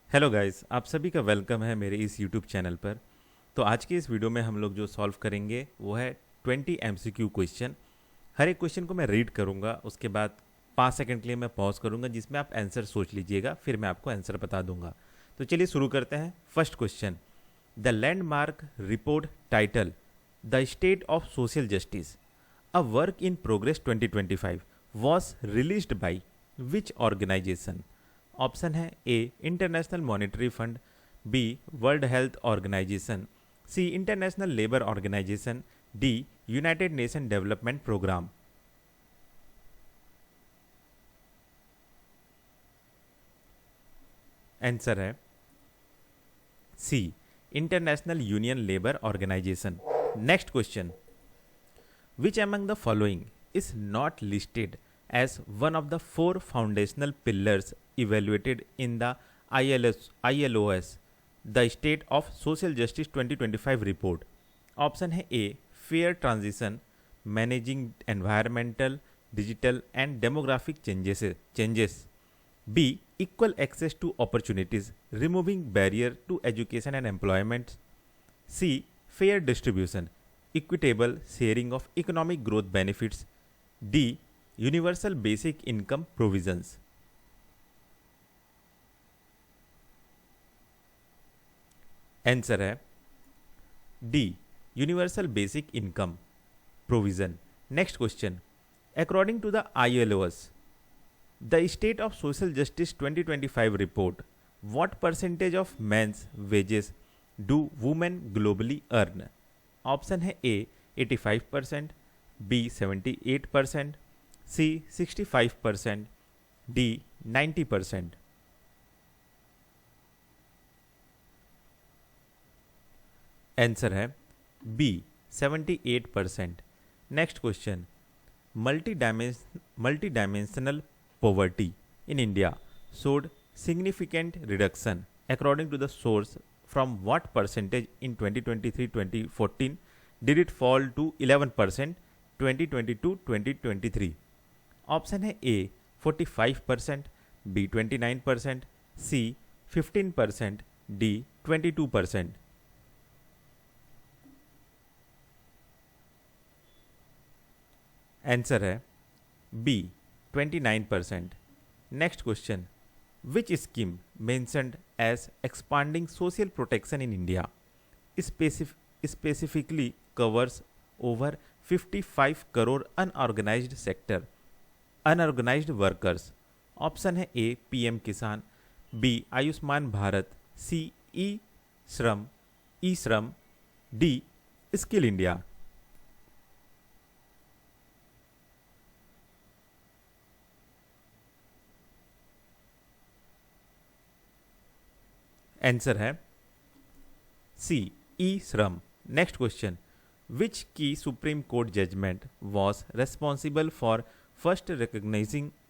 Hello guys, आप सभी का वेलकम है मेरे इस यूट्यूब चैनल पर। तो आज के इस वीडियो में हम लोग जो सॉल्व करेंगे वो है 20 एमसीक्यू क्वेश्चन। हर एक क्वेश्चन को मैं रीड करूंगा, उसके बाद 5 सेकंड के लिए मैं पॉज करूंगा जिसमें आप आंसर सोच लीजिएगा, फिर मैं आपको आंसर बता दूंगा। तो चलिए शुरू करते हैं। First question, the landmark report title the state of social justice, a work in progress 2025 was released by which organisation? Option है A International Monetary Fund, B World Health Organisation, C International Labour Organisation, D United Nation Development Programme. Answer है C International Union Labour Organisation. Next question, which among the following is not listed as one of the four foundational pillars evaluated in the ILOS, the State of Social Justice 2025 report? Option है A fair transition, managing environmental, digital and demographic changes, B equal access to opportunities, removing barrier to education and employment, C fair distribution, equitable sharing of economic growth benefits, D universal basic income provisions। Answer है D universal basic income provision. Next question, according to the ILOS, the state of social justice 2025 report, what percentage of men's wages do women globally earn? Option है A 85%, B 78%, C 65%, D 90%। Answer है B 78%। Next question, multi dimensional poverty in India showed significant reduction according to the source, from what percentage in 2023-2014 did it fall to 11% 2022-2023? Option है A 45%, B 29%, C 15%, D 22%। Answer है B 29%। Next question, which scheme mentioned as expanding social protection in India specifically covers over 55 crore unorganized workers? Option है A PM किसान, B Ayushman Bharat, सी ई श्रम, D skill India. Answer है सी ई श्रम। Next question, which key Supreme Court judgment was responsible for first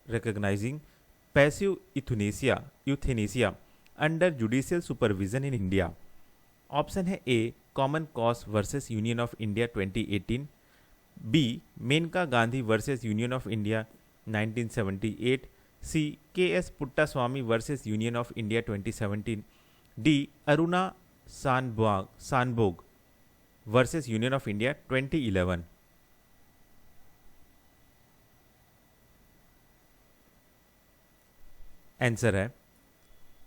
recognizing passive euthanasia under judicial supervision in India? Option है A Common Cause versus Union of India 2018, B Maneka Gandhi versus Union of India 1978, C K S Puttaswamy versus Union of India 2017, D Aruna Shanbaug versus Union of India 2011। Answer है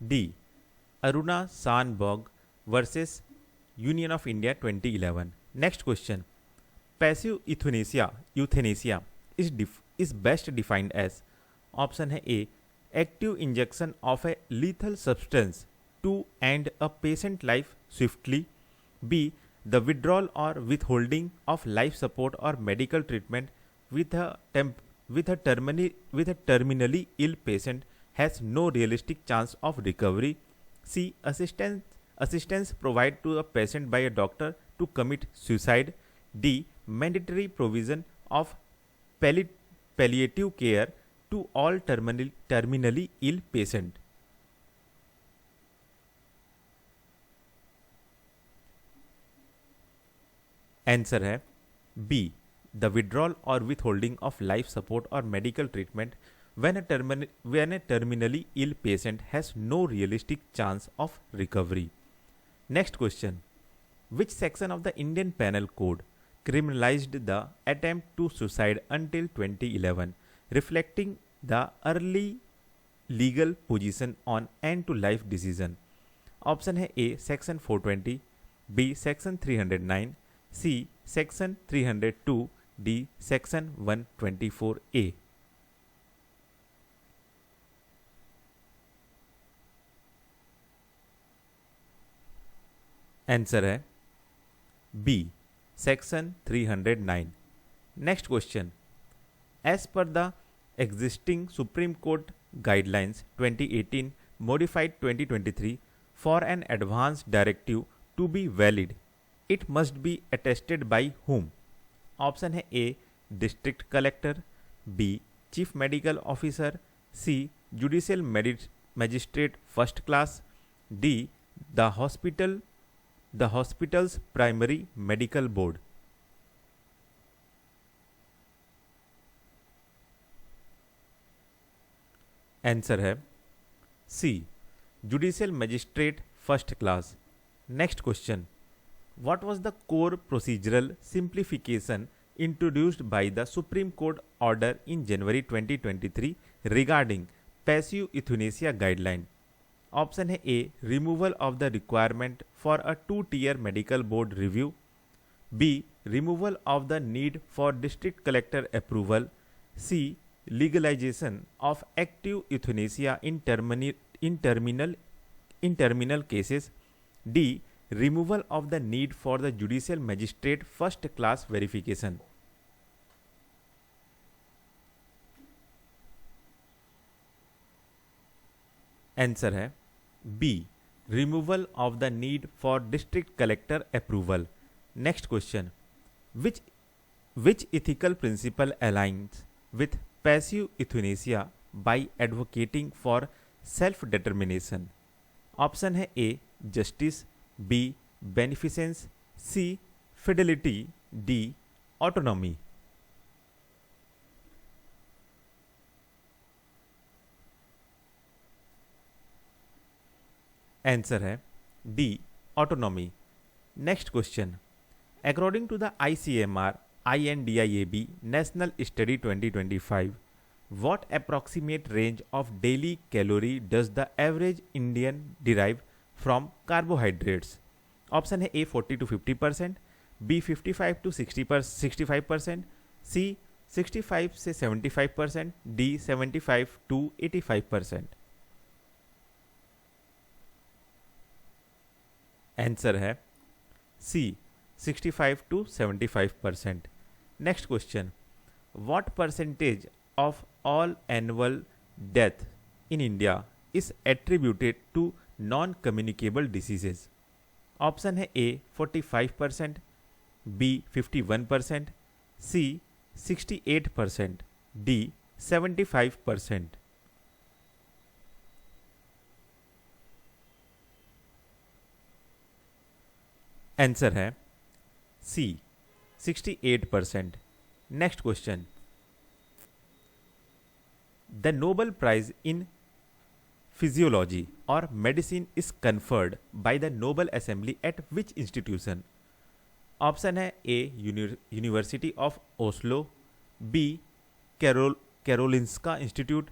D Aruna Shanbaug versus Union of India 2011। Next question, passive euthanasia is best defined as, option है A active injection of a lethal substance to end a patient life swiftly, b the withdrawal or withholding of life support or medical treatment with a terminally ill patient has no realistic chance of recovery, c assistance provided to a patient by a doctor to commit suicide, d mandatory provision of palliative care to all terminally ill patient। Answer है B the withdrawal or withholding of life support or medical treatment when a terminally ill patient has no realistic chance of recovery. Next question. Which section of the Indian Penal Code criminalized the attempt to suicide until 2011, reflecting the early legal position on end to life decision? Option है A section 420, B section 309, C section 302, D section 124 A. Answer है B section 309। Next question. As per the existing Supreme Court guidelines 2018 modified 2023 for an advance directive to be valid, it must be attested by whom? Option है A district collector, B chief medical officer, C judicial magistrate first class, D the hospital's primary medical board. Answer है C judicial magistrate first class. Next question. What was the core procedural simplification introduced by the Supreme Court order in January 2023 regarding passive euthanasia guideline? Option है A removal of the requirement for a 2-tier medical board review, B removal of the need for district collector approval, C legalization of active euthanasia in terminal cases, D removal of the need for the judicial magistrate first class verification। Answer है B removal of the need for district collector approval। Next question. which ethical principle aligns with passive euthanasia by advocating for self determination? Option है A justice, B beneficence, C fidelity, D autonomy. Answer है D autonomy. Next question. According to the ICMR INDIAB National Study 2025, what approximate range of daily calorie does the average Indian derive from carbohydrates? Option है A 40 to 50%, B 55 to 65%, C 65 से 75%, D 75 to 85%। Answer है C 65 to 75%। Next question. What percentage of all annual death in India is attributed to non communicable diseases? Option है A 45%, B 51%, C 68%, D 75%। Answer है C 68%। Next question. The Nobel prize in physiology or medicine is conferred by the Nobel Assembly at which institution? Option है A University of Oslo, B Karolinska Institute,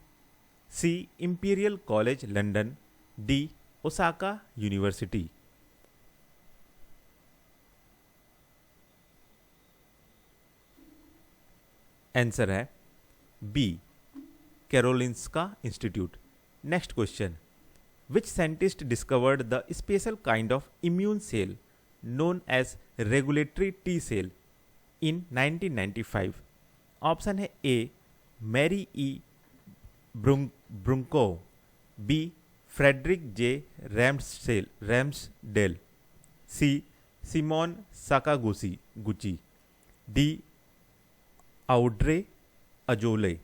C Imperial College London, D Osaka University. Answer है B Karolinska Institute. Next question. Which scientist discovered the special kind of immune cell known as regulatory T cell in 1995? Option है A Mary E Brunkow, B Frederick J Ramsdell, C Shimon Sakaguchi, D Audrey Azoulay.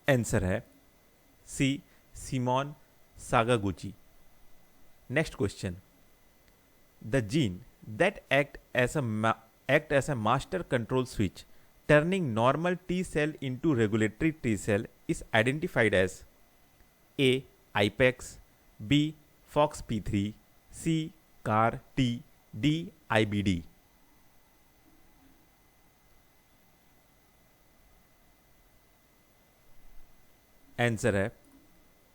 Answer है C Shimon Sakaguchi. Next question. The gene that act as a act as a master control switch, turning normal T cell into regulatory T cell is identified as A. IPEX, B. FOXP3, C. CAR T, D. IBD. Answer है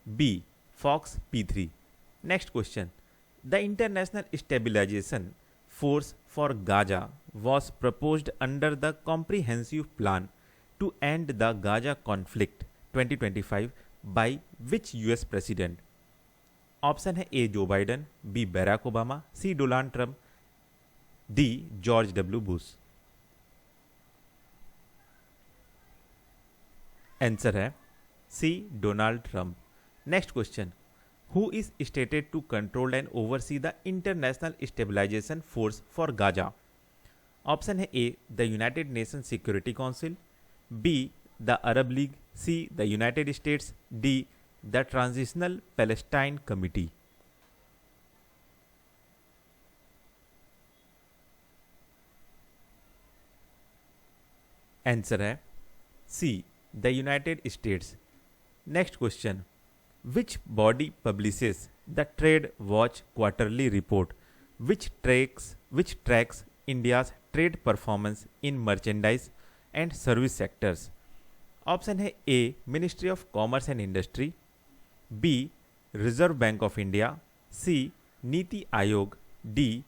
B FOXP3. Next question. The International Stabilisation Force for Gaza was proposed under the comprehensive plan to end the Gaza conflict 2025 by which US president? Option है A Joe Biden, B Barack Obama, C Donald Trump, D George W Bush. Answer है C Donald Trump. Next question. Who is stated to control and oversee the International Stabilization Force for Gaza? Option है A the United Nation Security Council, B the Arab League, C the United States, D the Transitional Palestine Committee. Answer है C the United States. Next question. Which body publishes the Trade Watch quarterly report, which tracks India's trade performance in merchandise and service sectors? Option है A Ministry of Commerce and Industry, B Reserve Bank of India, C Niti Aayog, D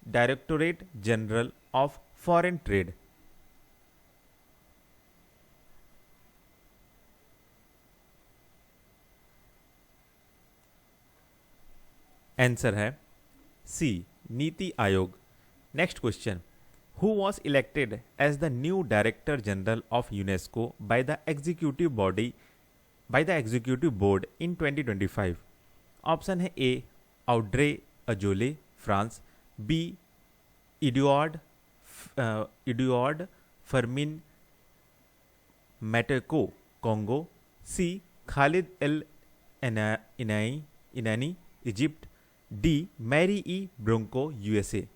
Directorate General of Foreign Trade. Answer है C Niti Aayog. Next question. Who was elected as the new Director General of UNESCO by the executive board in 2025? Option है A Audrey Azoulay France, B Edouard Firmin Matoko Congo, C Khaled El Enany Egypt, D Mary E Brunkow USA.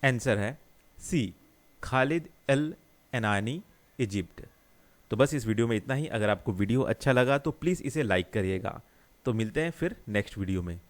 Answer है सी Khaled L एनानी Egypt. तो बस इस video में इतना ही. अगर आपको video अच्छा लगा तो प्लीज़ इसे लाइक करिएगा. तो मिलते हैं फिर नेक्स्ट वीडियो में.